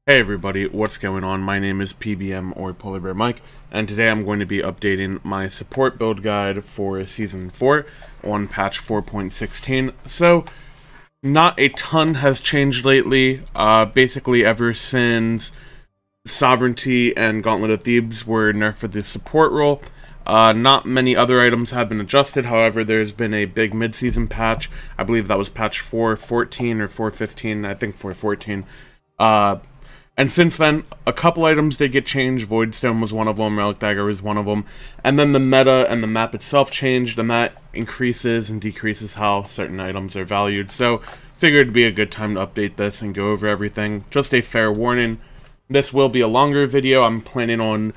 Hey everybody, what's going on? My name is PBM or Polar Bear Mike, and today I'm going to be updating my support build guide for Season 4 on patch 4.16. So, not a ton has changed lately. Basically ever since Sovereignty and Gauntlet of Thebes were nerfed for the support role, not many other items have been adjusted. However, there's been a big mid-season patch. I believe that was patch 4.14 or 4.15, I think 4.14. And since then, a couple items did get changed. Voidstone was one of them, Relic Dagger was one of them. And then the meta and the map itself changed, and that increases and decreases how certain items are valued. So, figured it'd be a good time to update this and go over everything. Just a fair warning, this will be a longer video. I'm planning on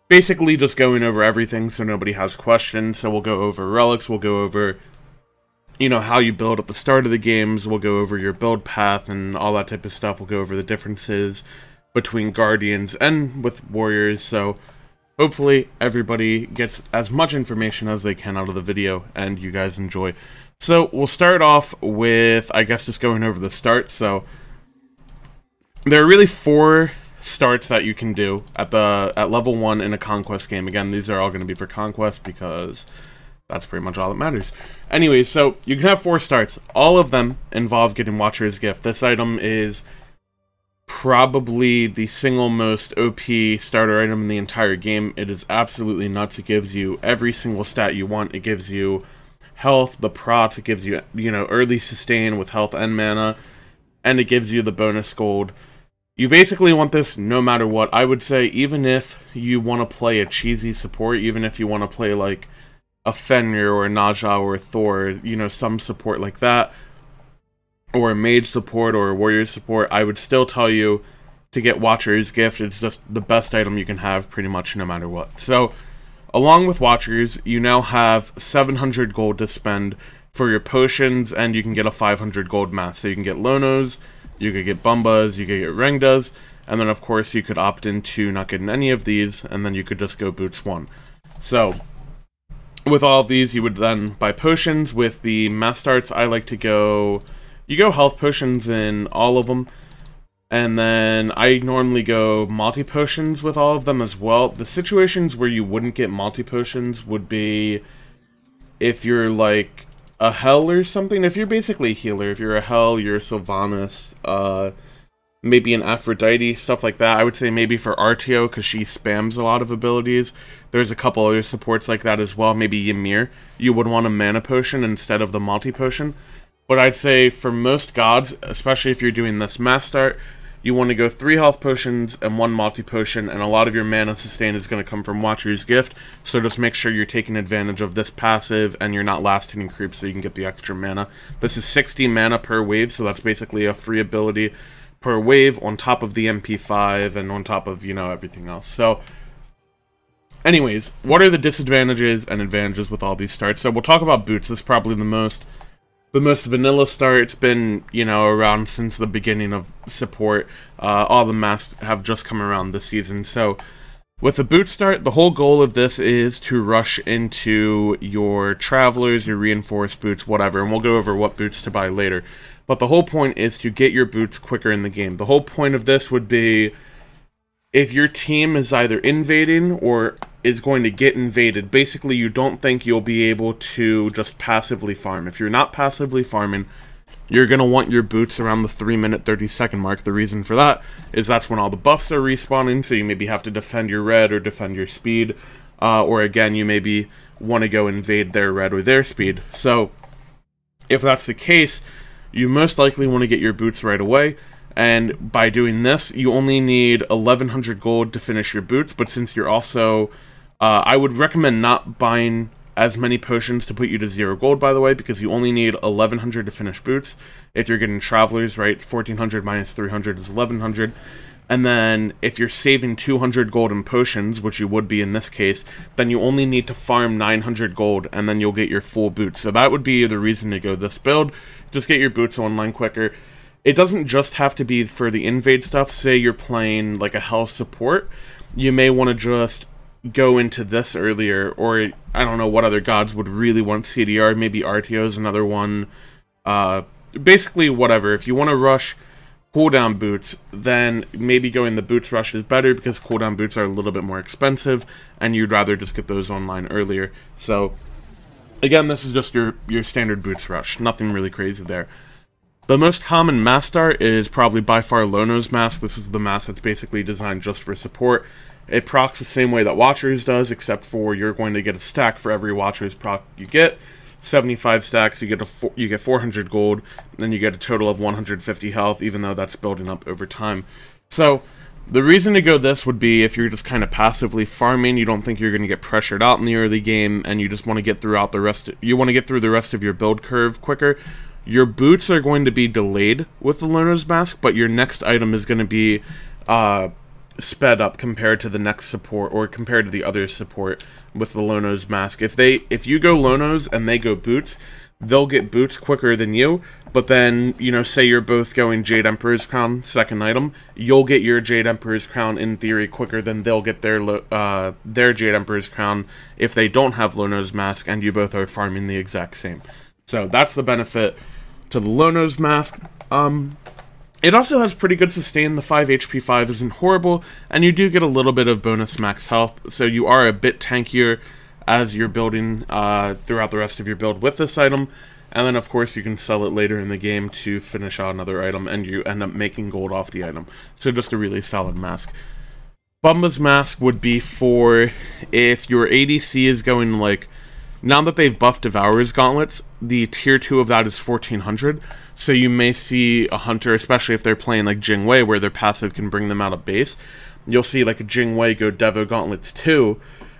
basically just going over everything so nobody has questions. So we'll go over relics, we'll go over how you build at the start of the games, we'll go over your build path and all that type of stuff, we'll go over the differences between Guardians and with Warriors, so hopefully everybody gets as much information as they can out of the video, and you guys enjoy. So, we'll start off with, I guess, just going over the start. So, there are really 4 starts that you can do at level 1 in a Conquest game. Again, these are all going to be for Conquest because that's pretty much all that matters. Anyways, so you can have 4 starts. All of them involve getting Watcher's Gift. This item is probably the single most OP starter item in the entire game. It is absolutely nuts. It gives you every single stat you want. It gives you health, the prots, it gives you, early sustain with health and mana, and it gives you the bonus gold. You basically want this no matter what. I would say even if you want to play a cheesy support, even if you want to play like a Fenrir or a Naja or a Thor, some support like that, or a mage support or a warrior support, I would still tell you to get Watcher's Gift. It's just the best item you can have pretty much no matter what. So, along with Watchers, you now have 700 gold to spend for your potions, and you can get a 500 gold mask. So you can get Lonos, you could get Bumbas, you could get Rengdas, and then of course you could opt into not getting any of these, and then you could just go Boots 1. So, with all of these, you would then buy potions. With the mass starts, I like to go... You go health potions in all of them, and then I normally go multi-potions with all of them as well. The situations where you wouldn't get multi-potions would be if you're like a Hell or something. If you're basically a healer, if you're a Hell, you're a Sylvanas, maybe an Aphrodite, stuff like that. I would say maybe for RTO, because she spams a lot of abilities. There's a couple other supports like that as well. Maybe Ymir, you would want a mana potion instead of the multi-potion. But I'd say for most gods, especially if you're doing this mass start, you want to go 3 health potions and 1 multi-potion, and a lot of your mana sustain is going to come from Watcher's Gift, so just make sure you're taking advantage of this passive and you're not last-hitting creep so you can get the extra mana. This is 60 mana per wave, so that's basically a free ability per wave on top of the MP5 and on top of, everything else. So, anyways, what are the disadvantages and advantages with all these starts? So we'll talk about boots. This is probably the most vanilla start. It's been, around since the beginning of support. All the masks have just come around this season. So, with the boot start, the whole goal of this is to rush into your Travelers, your Reinforced boots, whatever, and we'll go over what boots to buy later. But the whole point is to get your boots quicker in the game. The whole point of this would be if your team is either invading or is going to get invaded, basically you don't think you'll be able to just passively farm. If you're not passively farming, you're going to want your boots around the 3-minute 30-second mark. The reason for that is that's when all the buffs are respawning, so you maybe have to defend your red or defend your speed, or again, you maybe want to go invade their red or their speed. So, if that's the case, you most likely want to get your boots right away, and by doing this, you only need 1100 gold to finish your boots, but since you're also... I would recommend not buying as many potions to put you to 0 gold, by the way, because you only need 1100 to finish boots. If you're getting Travelers, right, 1400 minus 300 is 1100. And then, if you're saving 200 gold in potions, which you would be in this case, then you only need to farm 900 gold, and then you'll get your full boots. So that would be the reason to go this build. Just get your boots online quicker. It doesn't just have to be for the invade stuff. Say you're playing like a health support, you may want to just go into this earlier, or I don't know what other gods would really want CDR. Maybe RTO is another one. Basically, whatever. If you want to rush cooldown boots, then maybe going the boots rush is better because cooldown boots are a little bit more expensive and you'd rather just get those online earlier. So again, this is just your standard boots rush, nothing really crazy there. The most common mask start is probably by far Lono's mask. This is the mask that's basically designed just for support. It procs the same way that Watchers does, except for you're going to get a stack for every Watchers proc you get. 75 stacks, you get 400 gold, then you get a total of 150 health, even though that's building up over time. So the reason to go this would be if you're just kind of passively farming, you don't think you're going to get pressured out in the early game, and you just want to get through the rest of your build curve quicker. Your boots are going to be delayed with the Lono's mask, but your next item is going to be sped up compared to the next support, or compared to the other support with the Lono's mask. If you go Lono's and they go boots, they'll get boots quicker than you, but then, you know, say you're both going Jade Emperor's Crown, second item, you'll get your Jade Emperor's Crown in theory quicker than they'll get their Jade Emperor's Crown if they don't have Lono's mask and you both are farming the exact same. So that's the benefit to the Lono's mask. It also has pretty good sustain. The 5 HP 5 isn't horrible, and you do get a little bit of bonus max health, so you are a bit tankier as you're building throughout the rest of your build with this item. And then, of course, you can sell it later in the game to finish out another item, and you end up making gold off the item. So just a really solid mask. Bumba's mask would be for if your ADC is going, like, now that they've buffed Devourer's Gauntlets, the tier 2 of that is 1400, so you may see a hunter, especially if they're playing like Jingwei, where their passive can bring them out of base. You'll see like a Jingwei go Devo Gauntlets 2,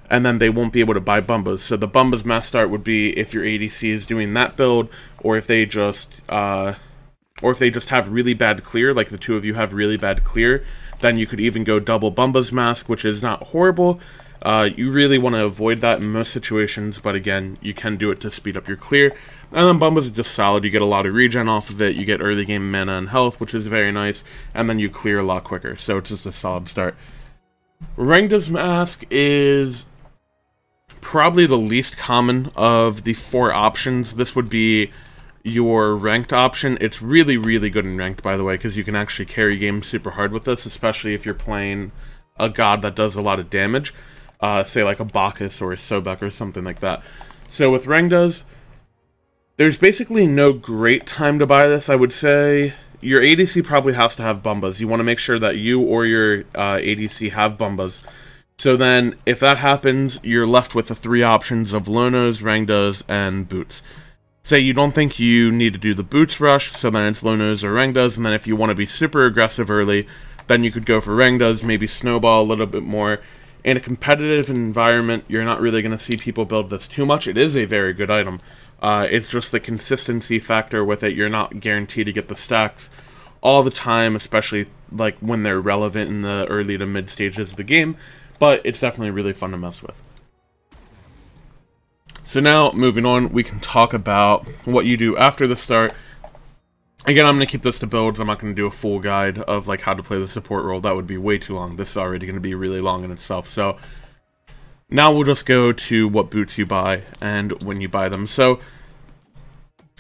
and then they won't be able to buy Bumbas. So the Bumbas mass start would be if your ADC is doing that build, or if they just have really bad clear, like the two of you have really bad clear, then you could even go double Bumbas mask, which is not horrible. You really want to avoid that in most situations, but again, you can do it to speed up your clear. And then Bumbas is just solid. You get a lot of regen off of it, you get early game mana and health, which is very nice, and then you clear a lot quicker, so it's just a solid start. Rengda's mask is probably the least common of the 4 options. This would be your ranked option. It's really, really good in ranked, by the way, because you can actually carry games super hard with this, especially if you're playing a god that does a lot of damage. Say like a Bacchus or a Sobek or something like that. So with Rengda's, there's basically no great time to buy this. I would say your ADC probably has to have Bumbas. You want to make sure that you or your ADC have Bumbas. So then, if that happens, you're left with the 3 options of Lono's, Rengda's, and Boots. Say you don't think you need to do the Boots rush, so then it's Lono's or Rengda's, and then if you want to be super aggressive early, then you could go for Rengda's, maybe snowball a little bit more. In a competitive environment, you're not really going to see people build this too much. It is a very good item. It's just the consistency factor with it. You're not guaranteed to get the stacks all the time, especially like when they're relevant in the early to mid stages of the game, but it's definitely really fun to mess with. So now, moving on, we can talk about what you do after the start. Again, I'm going to keep this to builds. I'm not going to do a full guide of like how to play the support role. That would be way too long. This is already going to be really long in itself. So now we'll just go to what boots you buy and when you buy them. So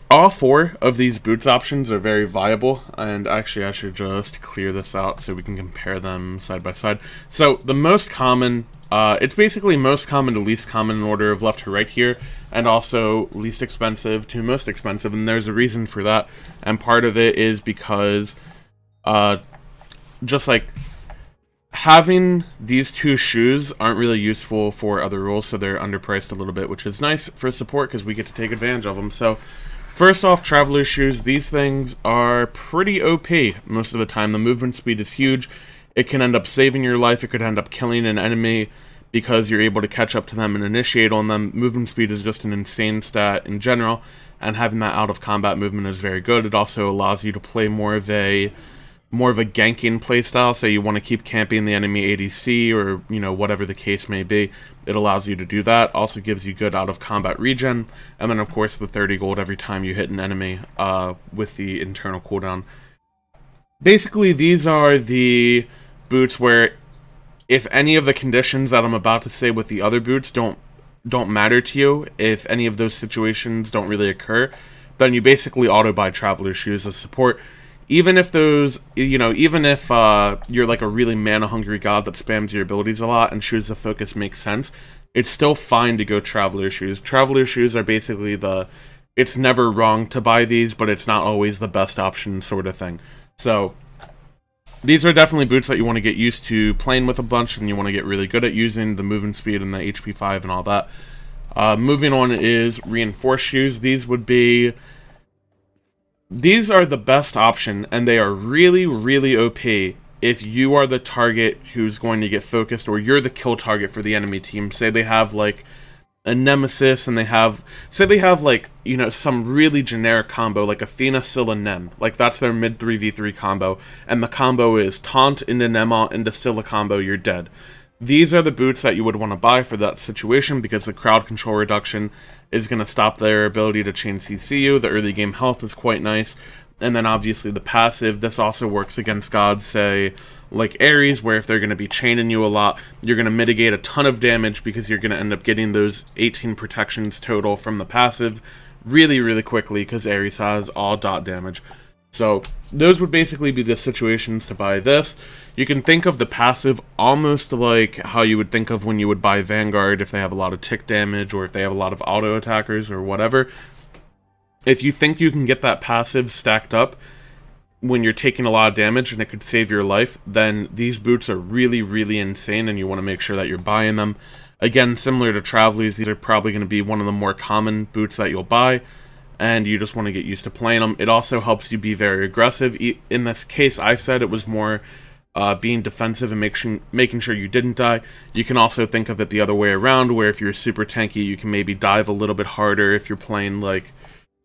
all 4 of these boots options are very viable, and actually I should just clear this out so we can compare them side by side. So the most common, it's basically most common to least common in order of left to right here, and also least expensive to most expensive, and there's a reason for that, and part of it is because just like having these 2 shoes aren't really useful for other roles, so they're underpriced a little bit, which is nice for support because we get to take advantage of them. So first off, Traveler Shoes. These things are pretty OP most of the time. The movement speed is huge. It can end up saving your life. It could end up killing an enemy because you're able to catch up to them and initiate on them. Movement speed is just an insane stat in general, and having that out of combat movement is very good. It also allows you to play more of a ganking playstyle. Say you want to keep camping the enemy ADC, or you know, whatever the case may be. It allows you to do that. Also gives you good out of combat regen, and then of course the 30 gold every time you hit an enemy with the internal cooldown. Basically, these are the boots where if any of the conditions that I'm about to say with the other boots don't matter to you, if any of those situations don't really occur, then you basically auto buy Traveler Shoes as support. even if those, even if you're like a really mana-hungry god that spams your abilities a lot and Shoes of Focus makes sense, it's still fine to go Traveler Shoes. Traveler Shoes are basically it's never wrong to buy these, but it's not always the best option sort of thing. So, these are definitely boots that you want to get used to playing with a bunch, and you want to get really good at using the movement speed and the HP 5 and all that. Moving on is Reinforced Shoes. These are the best option, and they are really, really OP if you are the target who's going to get focused, or you're the kill target for the enemy team. Say they have, like, a Nemesis, and say they have, like, some really generic combo, like Athena, Scylla, Nem. Like, that's their mid 3v3 combo, and the combo is Taunt into Nemot into Scylla combo, you're dead. These are the boots that you would want to buy for that situation, because the crowd control reduction is going to stop their ability to chain CCU, the early game health is quite nice, and then obviously the passive, this also works against gods, say, like Ares, where if they're going to be chaining you a lot, you're going to mitigate a ton of damage because you're going to end up getting those 18 protections total from the passive really, really quickly because Ares has all dot damage. So those would basically be the situations to buy this. You can think of the passive almost like how you would think of when you would buy Vanguard if they have a lot of tick damage or if they have a lot of auto attackers or whatever. If you think you can get that passive stacked up when you're taking a lot of damage and it could save your life, then these boots are really, really insane, and you want to make sure that you're buying them. Again, similar to Travelers, these are probably going to be one of the more common boots that you'll buy, and you just want to get used to playing them. It also helps you be very aggressive. In this case, I said it was more being defensive and making sure you didn't die. You can also think of it the other way around, where if you're super tanky, you can maybe dive a little bit harder if you're playing, like,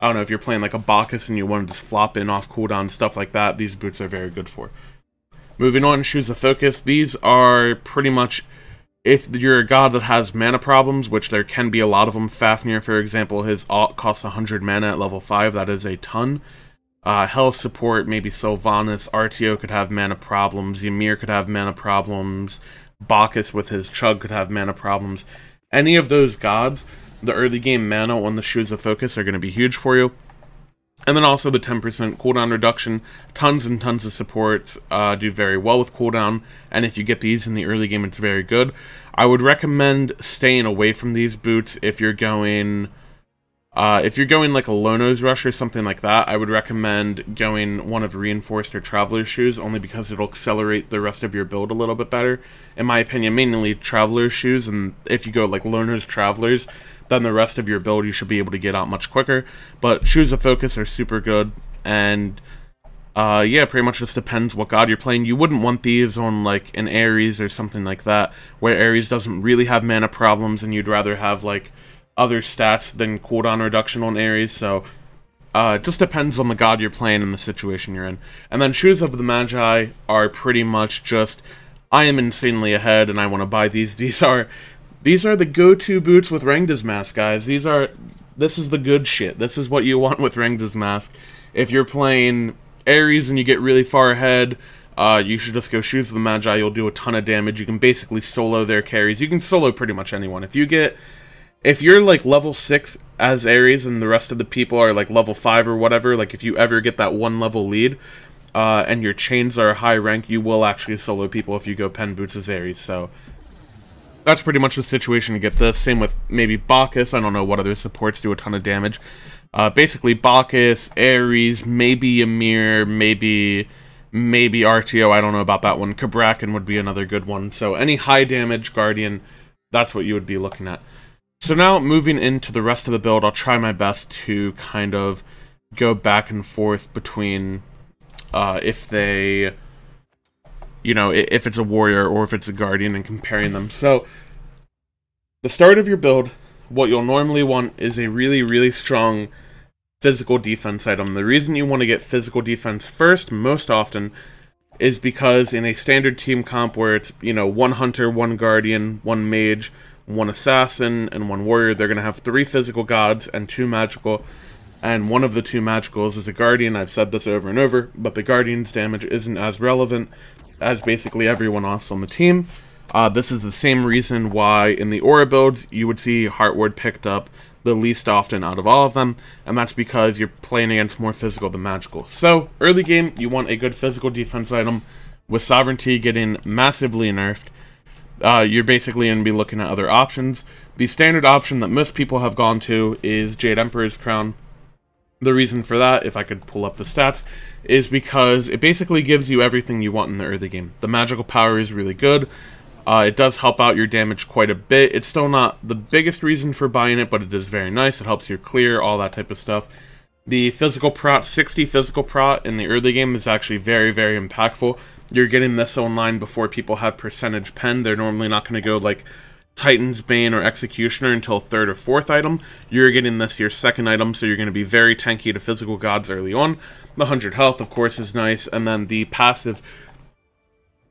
I don't know, if you're playing like a Bacchus and you want to just flop in off cooldown, stuff like that, these boots are very good for. Moving on, Shoes of Focus. These are pretty much, if you're a god that has mana problems, which there can be a lot of them. Fafnir, for example, his alt costs 100 mana at level 5, that is a ton. Hell support, maybe Sylvanas, Artio could have mana problems, Ymir could have mana problems, Bacchus with his Chug could have mana problems. Any of those gods, the early game mana on the Shoes of Focus are going to be huge for you. And then also the 10% cooldown reduction. Tons and tons of supports do very well with cooldown, and if you get these in the early game, it's very good. I would recommend staying away from these boots if you're going like a Lono's Rush or something like that. I would recommend going one of Reinforced or Traveler's Shoes, only because it'll accelerate the rest of your build a little bit better. In my opinion, mainly Traveler's Shoes, and if you go like Lono's Travelers, then the rest of your build you should be able to get out much quicker. But Shoes of Focus are super good, and yeah, pretty much just depends what god you're playing. You wouldn't want these on like an Ares or something like that, where Ares doesn't really have mana problems, and you'd rather have like other stats than cooldown reduction on Ares. So it just depends on the god you're playing and the situation you're in. And then Shoes of the Magi are pretty much just, I am insanely ahead and I want to buy these. These are the go-to boots with Rengda's Mask, guys. This is the good shit. This is what you want with Rengda's Mask. If you're playing Ares and you get really far ahead, you should just go Shoes of the Magi. You'll do a ton of damage. You can basically solo their carries. You can solo pretty much anyone. If you're like level 6 as Ares and the rest of the people are like level 5 or whatever, like if you ever get that 1 level lead, and your chains are high rank, you will actually solo people if you go pen boots as Ares. So that's pretty much the situation to get this. Same with maybe Bacchus. I don't know what other supports do a ton of damage. Basically Bacchus, Ares, maybe Ymir, maybe Artio. I don't know about that one. Cabrakan would be another good one. So any high damage Guardian, that's what you would be looking at. So now moving into the rest of the build, I'll try my best to kind of go back and forth between if it's a warrior or if it's a guardian, and comparing them. So the start of your build, what you'll normally want is a really, really strong physical defense item. The reason you want to get physical defense first, most often, is because in a standard team comp where it's, one hunter, one guardian, one mage, one assassin, and one warrior, they're going to have 3 physical gods and 2 magical, and one of the 2 magicals is a guardian. I've said this over and over, but the guardian's damage isn't as relevant as basically everyone else on the team. This is the same reason why in the aura builds you would see Heart Ward picked up, the least often out of all of them, and that's because you're playing against more physical than magical. So, early game, you want a good physical defense item. With Sovereignty getting massively nerfed, you're basically going to be looking at other options. The standard option that most people have gone to is Jade Emperor's Crown. The reason for that, if I could pull up the stats, is because it basically gives you everything you want in the early game. The magical power is really good. It does help out your damage quite a bit. It's still not the biggest reason for buying it, but it is very nice. It helps you clear, all that type of stuff. The physical prot, 60 physical prot in the early game is actually very, very impactful. You're getting this online before people have percentage pen. They're normally not going to go like Titan's Bane or Executioner until 3rd or 4th item. You're getting this your 2nd item, so you're going to be very tanky to physical gods early on. The 100 health, of course, is nice, and then the passive.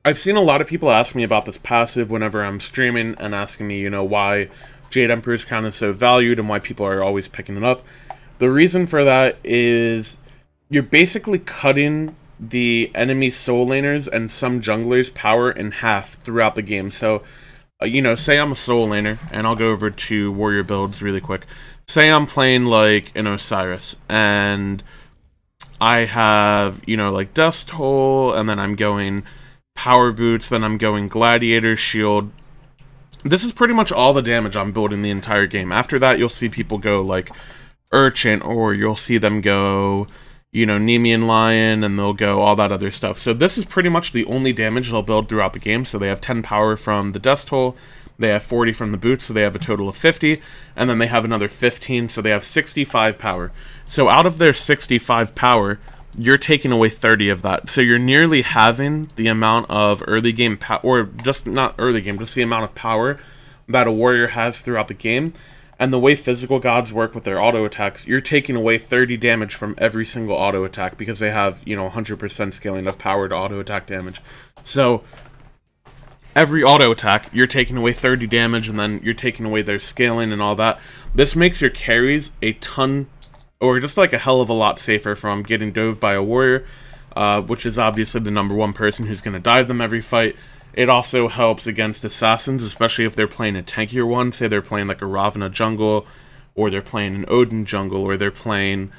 I've seen a lot of people ask me about this passive whenever I'm streaming and asking me, you know, why Jade Emperor's Crown is so valued and why people are always picking it up. The reason for that is you're basically cutting the enemy soul laners and some junglers' power in half throughout the game. So, you know, say I'm a soul laner, and I'll go over to warrior builds really quick. Say I'm playing like an Osiris, and I have, you know, like Dust Hole, and then I'm going Power Boots, then I'm going Gladiator Shield. This is pretty much all the damage I'm building the entire game. After that, you'll see people go like Urchin, or you'll see them go, you know, Nemean Lion, and they'll go all that other stuff. So this is pretty much the only damage they'll build throughout the game. So they have 10 power from the Dust Hole, they have 40 from the Boots, so they have a total of 50, and then they have another 15, so they have 65 power. So out of their 65 power, you're taking away 30 of that. So you're nearly having the amount of early game power, or just not early game, just the amount of power that a warrior has throughout the game. And the way physical gods work with their auto attacks, you're taking away 30 damage from every single auto attack because they have, you know, 100% scaling of power to auto attack damage. So every auto attack, you're taking away 30 damage, and then you're taking away their scaling and all that. This makes your carries a ton, or just like a hell of a lot safer from getting dove by a warrior, which is obviously the #1 person who's going to dive them every fight. It also helps against assassins, especially if they're playing a tankier one. Say they're playing like a Ravana jungle, or they're playing an Odin jungle, or they're playing,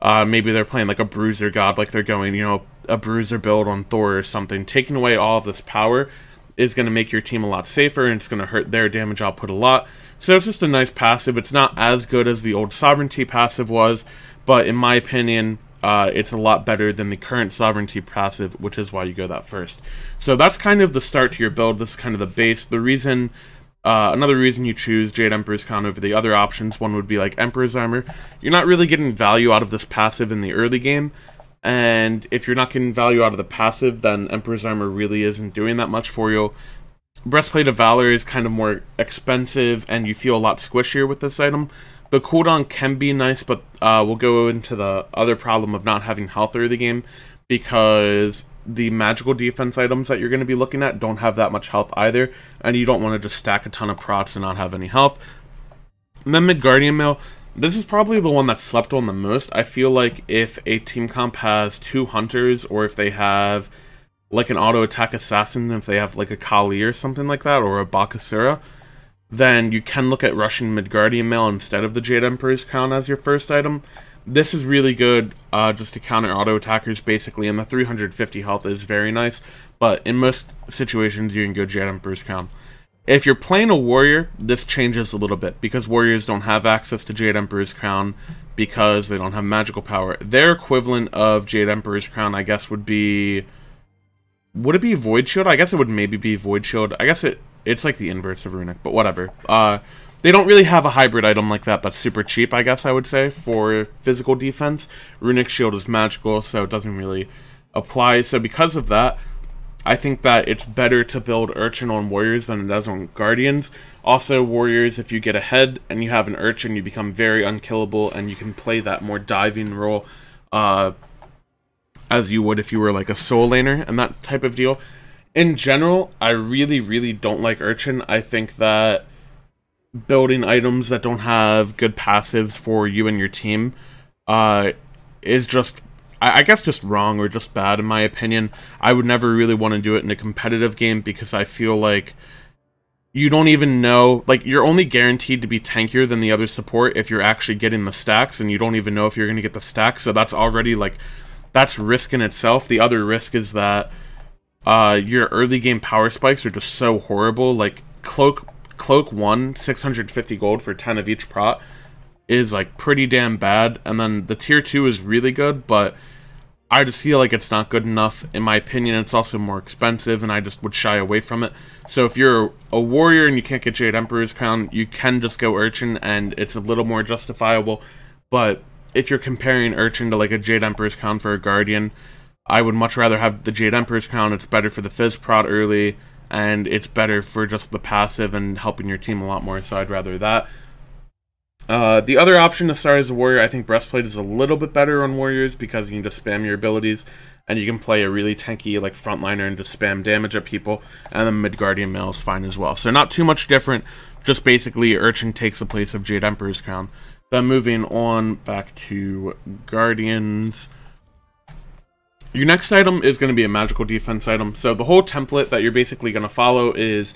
maybe they're playing like a bruiser god, like they're going, you know, a bruiser build on Thor or something. Taking away all of this power is going to make your team a lot safer, and it's going to hurt their damage output a lot. So it's just a nice passive. It's not as good as the old Sovereignty passive was, but in my opinion, it's a lot better than the current Sovereignty passive, which is why you go that first. So that's kind of the start to your build. This is kind of the base. The reason, another reason you choose Jade Emperor's Crown over the other options, one would be like Emperor's Armor. You're not really getting value out of this passive in the early game, and if you're not getting value out of the passive, then Emperor's Armor really isn't doing that much for you. Breastplate of Valor is kind of more expensive, and you feel a lot squishier with this item. The cooldown can be nice, but we'll go into the other problem of not having health early game, because the magical defense items that you're going to be looking at don't have that much health either, and you don't want to just stack a ton of prots and not have any health. And then Midgardian Mail, this is probably the one that's slept on the most. I feel like if a team comp has 2 hunters, or if they have like an auto attack assassin, if they have like a Kali or something like that, or a Bakasura, then you can look at Russian Midgardian Mail instead of the Jade Emperor's Crown as your first item. This is really good just to counter auto attackers basically, and the 350 health is very nice, but in most situations you can go Jade Emperor's Crown. If you're playing a warrior, this changes a little bit, because warriors don't have access to Jade Emperor's Crown because they don't have magical power. Their equivalent of Jade Emperor's Crown, I guess, would be... Would it be Void Shield? I guess it would maybe be Void Shield. I guess it's like the inverse of Runic, but whatever. They don't really have a hybrid item like that that's super cheap, I guess I would say, for physical defense. Runic Shield is magical, so it doesn't really apply. So because of that, I think that it's better to build Urchin on Warriors than it does on Guardians. Also, Warriors, if you get ahead and you have an Urchin, you become very unkillable, and you can play that more diving role as you would if you were like a soul laner and that type of deal. In general, I really, really don't like Urchin. I think that building items that don't have good passives for you and your team is just, I guess, just wrong or just bad in my opinion. I would never really want to do it in a competitive game, because I feel like you don't even know, like, you're only guaranteed to be tankier than the other support if you're actually getting the stacks, and you don't even know if you're going to get the stacks, so that's already, like, that's risk in itself. The other risk is that your early game power spikes are just so horrible. Like, Cloak 1, 650 gold for 10 of each prot is, like, pretty damn bad, and then the tier 2 is really good, but I just feel like it's not good enough. In my opinion, it's also more expensive, and I just would shy away from it. So if you're a warrior and you can't get Jade Emperor's Crown, you can just go Urchin, and it's a little more justifiable. But if you're comparing Urchin to like a Jade Emperor's Crown for a Guardian, I would much rather have the Jade Emperor's Crown. It's better for the Fizz prot early, and it's better for just the passive and helping your team a lot more, so I'd rather that. The other option to start as a warrior, I think Breastplate is a little bit better on warriors because you can just spam your abilities, and you can play a really tanky like frontliner and just spam damage at people, and then Mid-Guardian Mail is fine as well. So not too much different, just basically Urchin takes the place of Jade Emperor's Crown. Then moving on back to Guardians. Your next item is going to be a magical defense item. So the whole template that you're basically going to follow is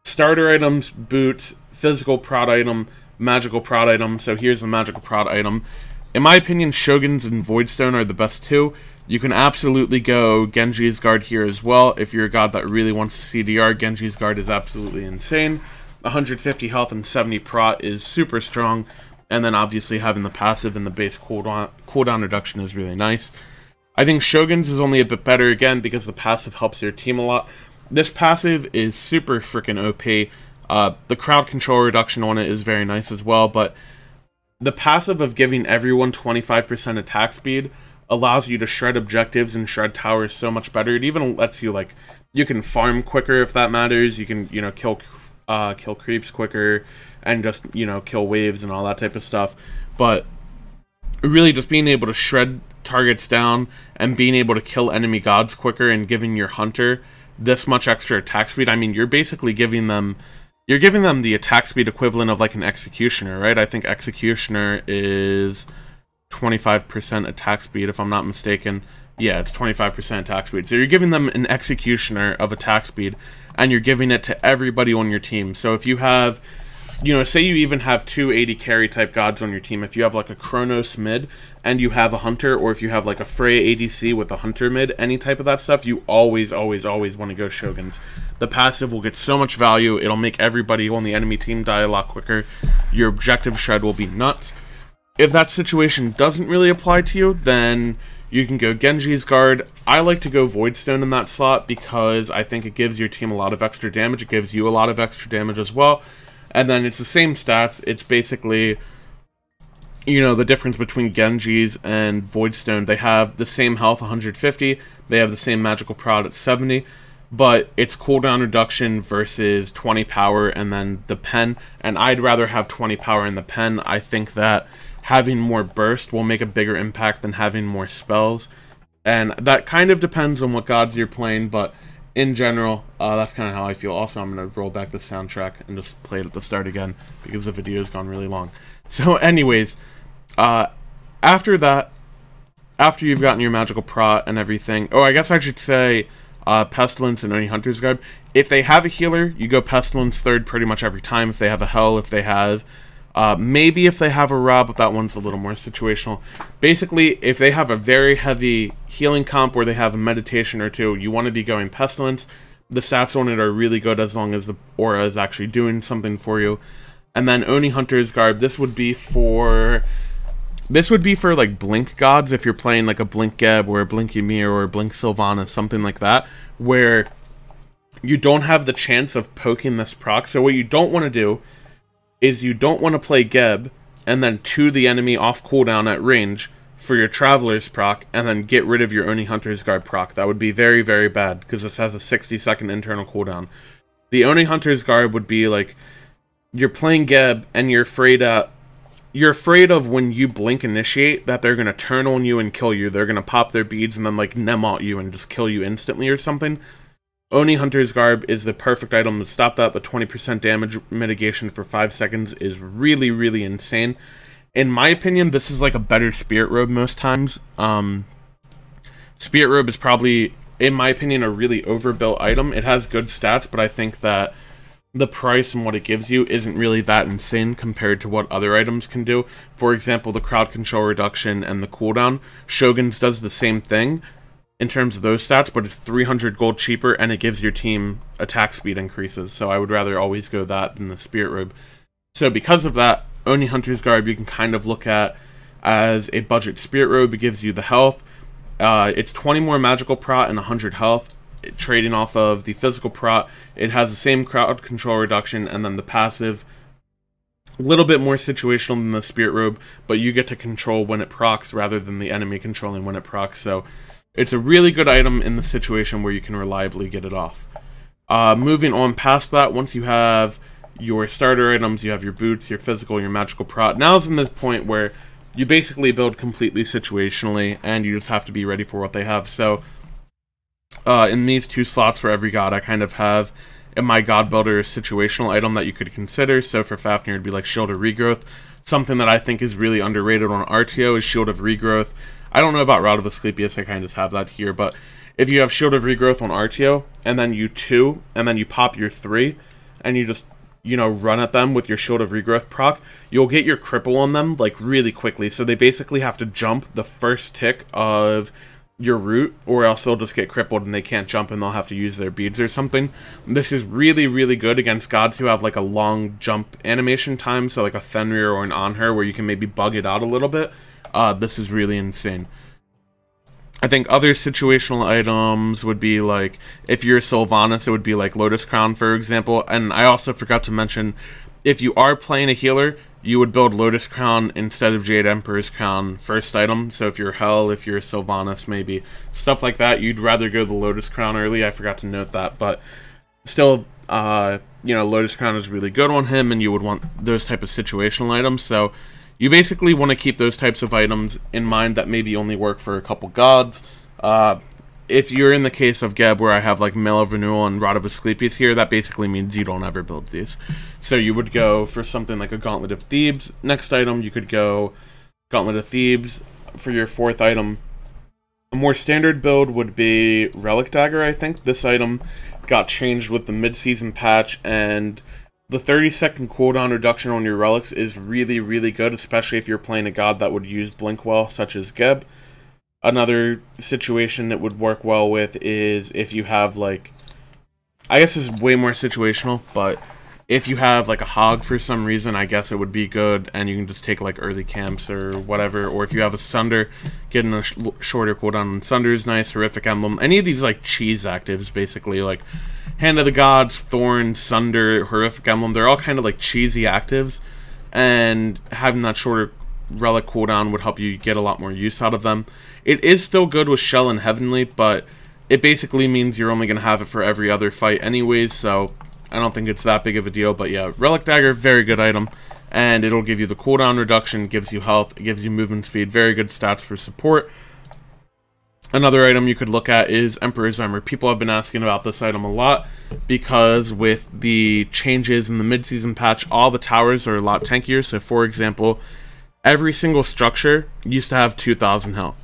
starter items, boots, physical prot item, magical prot item. So here's the magical prot item. In my opinion, Shogun's and Voidstone are the best two. You can absolutely go Genji's Guard here as well. If you're a god that really wants a CDR, Genji's Guard is absolutely insane. 150 health and 70 prot is super strong. And then obviously having the passive and the base cooldown reduction is really nice. I think Shogun's is only a bit better again because the passive helps your team a lot. This passive is super freaking OP. The crowd control reduction on it is very nice as well, but the passive of giving everyone 25% attack speed allows you to shred objectives and shred towers so much better. It even lets you, like, you can farm quicker if that matters. You can, you know, kill creeps quicker and just, you know, kill waves and all that type of stuff. But really just being able to shred targets down and being able to kill enemy gods quicker and giving your hunter this much extra attack speed. I mean, you're basically giving them the attack speed equivalent of like an executioner, right? I think executioner is 25% attack speed, if I'm not mistaken. Yeah, it's 25% attack speed. So you're giving them an executioner of attack speed, and you're giving it to everybody on your team. So if you have, you know, say you even have 2 80 carry type gods on your team, if you have like a Chronos mid and you have a hunter, or if you have like a Freya ADC with a hunter mid, any type of that stuff, you always want to go Shoguns. The passive will get so much value, it'll make everybody on the enemy team die a lot quicker. Your objective shred will be nuts. If that situation doesn't really apply to you, then you can go Genji's Guard. I like to go Voidstone in that slot because I think it gives your team a lot of extra damage. It gives you a lot of extra damage as well. And then it's the same stats. It's basically, you know, the difference between Genji's and Voidstone. They have the same health, 150. They have the same magical prot at 70. But it's cooldown reduction versus 20 power and then the pen. And I'd rather have 20 power in the pen. I think that having more burst will make a bigger impact than having more spells. And that kind of depends on what gods you're playing, but in general, that's kind of how I feel. Also, I'm going to roll back the soundtrack and just play it at the start again, because the video has gone really long. So anyways, after that, after you've gotten your magical prot and everything, oh, I guess I should say Pestilence and Oni Hunter's Guard. If they have a healer, you go Pestilence third pretty much every time. If they have a Hell, if they have... maybe if they have a Ra, but that one's a little more situational. Basically, if they have a very heavy healing comp where they have a meditation or two, you want to be going Pestilence. The stats on it are really good as long as the aura is actually doing something for you. And then Oni Hunter's Guard, this would be for like Blink gods, if you're playing like a Blink Geb or a Blink Ymir or a Blink Sylvana, something like that, where you don't have the chance of poking this proc. So what you don't want to do is you don't want to play Geb and then 2 the enemy off cooldown at range for your Traveler's proc and then get rid of your Oni Hunter's Guard proc. That would be very, very bad because this has a 60-second internal cooldown. The Oni Hunter's Guard would be like, you're playing Geb and you're afraid of when you blink initiate that they're going to turn on you and kill you. They're going to pop their beads and then like Nemot you and just kill you instantly or something. Oni Hunter's Garb is the perfect item to stop that. The 20% damage mitigation for 5 seconds is really, really insane. In my opinion, this is like a better Spirit Robe most times. Spirit Robe is probably, in my opinion, a really overbuilt item. It has good stats, but I think that the price and what it gives you isn't really that insane compared to what other items can do. For example, the crowd control reduction and the cooldown. Shogun's does the same thing in terms of those stats, but it's 300 gold cheaper, and it gives your team attack speed increases, so I would rather always go that than the Spirit Robe. So because of that, Oni Hunter's Garb you can kind of look at as a budget Spirit Robe. It gives you the health. It's 20 more magical prot and 100 health. Trading off of the physical prot, it has the same crowd control reduction, and then the passive, a little bit more situational than the Spirit Robe, but you get to control when it procs rather than the enemy controlling when it procs, so it's a really good item in the situation where you can reliably get it off. Moving on past that, once you have your starter items, you have your boots, your physical, your magical prot, now is in this point where you basically build completely situationally, and you just have to be ready for what they have. So in these 2 slots for every god, I kind of have in my god builder a situational item that you could consider. So for Fafnir, it'd be like Shield of Regrowth. Something that I think is really underrated on RTO is Shield of Regrowth. I don't know about Route of Asclepius, I kind of just have that here, but if you have Shield of Regrowth on RTO, and then you 2, and then you pop your 3, and you just, you know, run at them with your Shield of Regrowth proc, you'll get your cripple on them, like, really quickly. So they basically have to jump the first tick of your route, or else they'll just get crippled and they can't jump and they'll have to use their beads or something. This is really, really good against gods who have, like, a long jump animation time, so like a Fenrir or an Anhur, where you can maybe bug it out a little bit. This is really insane. I think other situational items would be like, if you're Sylvanas, it would be like Lotus Crown, for example. And I also forgot to mention, if you are playing a healer, you would build Lotus Crown instead of Jade Emperor's Crown first item. So if you're Hell, if you're Sylvanas, maybe stuff like that, you'd rather go the Lotus Crown early. I forgot to note that, but still, you know, Lotus Crown is really good on him, and you would want those type of situational items. So you basically want to keep those types of items in mind that maybe only work for a couple gods. If you're in the case of Geb, where I have like Mail of Renewal and Rod of Asclepius here, that basically means you don't ever build these. So you would go for something like a Gauntlet of Thebes. Next item, you could go Gauntlet of Thebes for your 4th item. A more standard build would be Relic Dagger, I think. This item got changed with the mid-season patch, and the 30-second cooldown reduction on your relics is really, really good, especially if you're playing a god that would use Blink well, such as Geb. Another situation it would work well with is if you have, like, I guess this is way more situational, but if you have, like, a Hog for some reason, I guess it would be good, and you can just take, like, early camps or whatever. Or if you have a Sunder, getting a shorter cooldown on Sunder is nice. Horrific Emblem. Any of these, like, cheese actives, basically, like Hand of the Gods, Thorn, Sunder, Horrific Emblem, they're all kind of like cheesy actives, and having that shorter relic cooldown would help you get a lot more use out of them. It is still good with Shell and Heavenly, but it basically means you're only going to have it for every other fight anyways, so I don't think it's that big of a deal. But yeah, Relic Dagger, very good item, and it'll give you the cooldown reduction, gives you health, it gives you movement speed, very good stats for support. Another item you could look at is Emperor's Armor. People have been asking about this item a lot, because with the changes in the mid-season patch, all the towers are a lot tankier. So for example, every single structure used to have 2,000 health.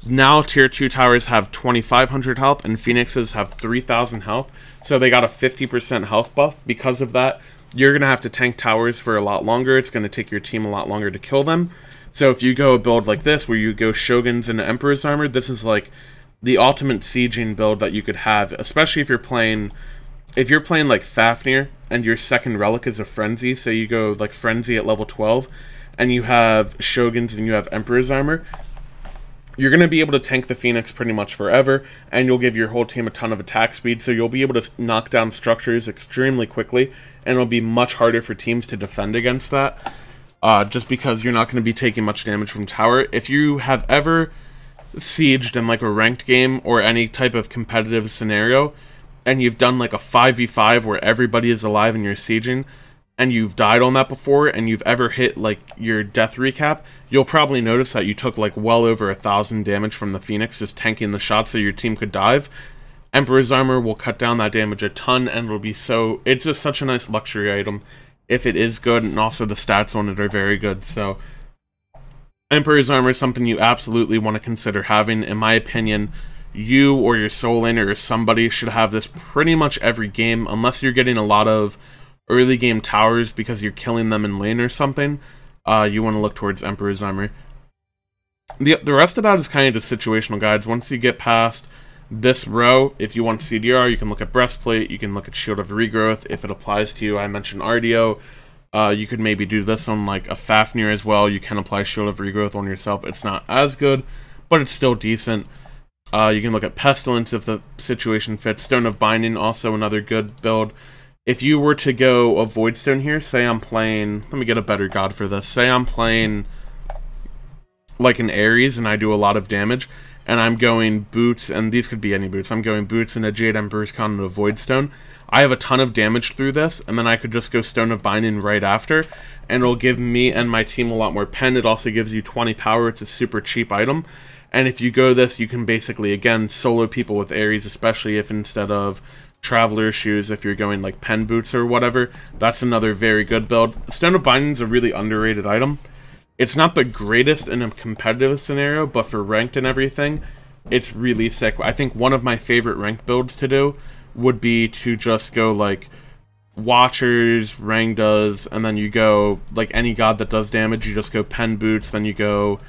Now tier 2 towers have 2,500 health, and Phoenixes have 3,000 health, so they got a 50% health buff. Because of that, you're going to have to tank towers for a lot longer. It's going to take your team a lot longer to kill them. So if you go a build like this, where you go Shoguns into Emperor's Armor, this is like the ultimate sieging build that you could have, especially if you're playing like Fafnir, and your second relic is a Frenzy. So you go like Frenzy at level 12, and you have Shoguns and you have Emperor's Armor. You're going to be able to tank the Phoenix pretty much forever, and you'll give your whole team a ton of attack speed, so you'll be able to knock down structures extremely quickly, and it'll be much harder for teams to defend against that. Just because you're not going to be taking much damage from tower. If you have ever sieged in like a ranked game or any type of competitive scenario, and you've done like a 5v5 where everybody is alive and you're sieging, and you've died on that before, and you've ever hit like your death recap, you'll probably notice that you took like well over 1,000 damage from the Phoenix just tanking the shot so your team could dive. Emperor's Armor will cut down that damage a ton, and it'll be so, it's just such a nice luxury item if it is good, and also the stats on it are very good. So Emperor's Armor is something you absolutely want to consider having. In my opinion, you or your Soul Laner or somebody should have this pretty much every game, unless you're getting a lot of early game towers because you're killing them in lane or something, you want to look towards Emperor's Armor. The rest of that is kind of just situational guides. Once you get past this row, if you want CDR, you can look at Breastplate, you can look at Shield of Regrowth, if it applies to you. I mentioned RDO. You could maybe do this on like a Fafnir as well. You can apply Shield of Regrowth on yourself. It's not as good, but it's still decent. You can look at Pestilence if the situation fits. Stone of Binding, also another good build. If you were to go a Voidstone here, say I'm playing, let me get a better god for this. Say I'm playing like an Ares and I do a lot of damage, and I'm going boots, and these could be any boots. I'm going boots and a Jade Emperor's Crown and a Voidstone. I have a ton of damage through this, and then I could just go Stone of Binding right after, and it'll give me and my team a lot more pen. It also gives you 20 power. It's a super cheap item. And if you go this, you can basically, again, solo people with Ares, especially if instead of Traveler Shoes, if you're going like pen boots or whatever. That's another very good build. Stone of Binding is a really underrated item. It's not the greatest in a competitive scenario, but for ranked and everything, it's really sick. I think one of my favorite ranked builds to do would be to just go like Watchers, Rangdas, and then you go like any god that does damage, you just go Pen Boots, then you go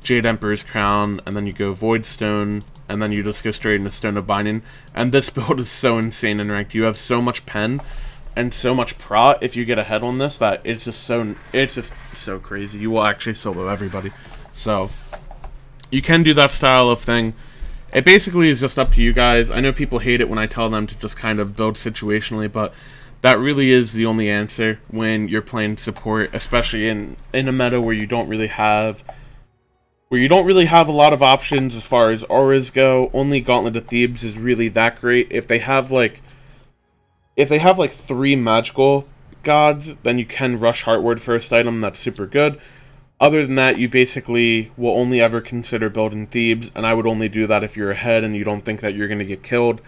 Jade Emperor's Crown, and then you go Voidstone, and then you just go straight into Stone of Binding. And this build is so insane in ranked. You have so much pen and so much prot if you get ahead on this that it's just so crazy. You will actually solo everybody. So you can do that style of thing. It basically is just up to you guys. I know people hate it when I tell them to just kind of build situationally, but that really is the only answer when you're playing support, especially in a meta where you don't really have a lot of options as far as auras go. Only Gauntlet of Thebes is really that great. If they have like 3 magical gods, then you can rush Heartward first item. That's super good. Other than that, you basically will only ever consider building Thebes, and I would only do that if you're ahead and you don't think that you're going to get killed.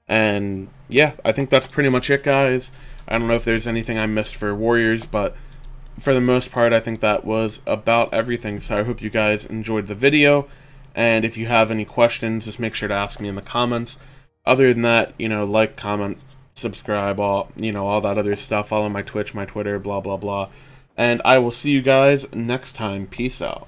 And yeah, I think that's pretty much it, guys. I don't know if there's anything I missed for Warriors, but for the most part, I think that was about everything. So I hope you guys enjoyed the video, and if you have any questions, just make sure to ask me in the comments. Other than that, you know, like, comment, subscribe, all that other stuff. Follow my Twitch, my Twitter, blah blah blah. And I will see you guys next time. Peace out.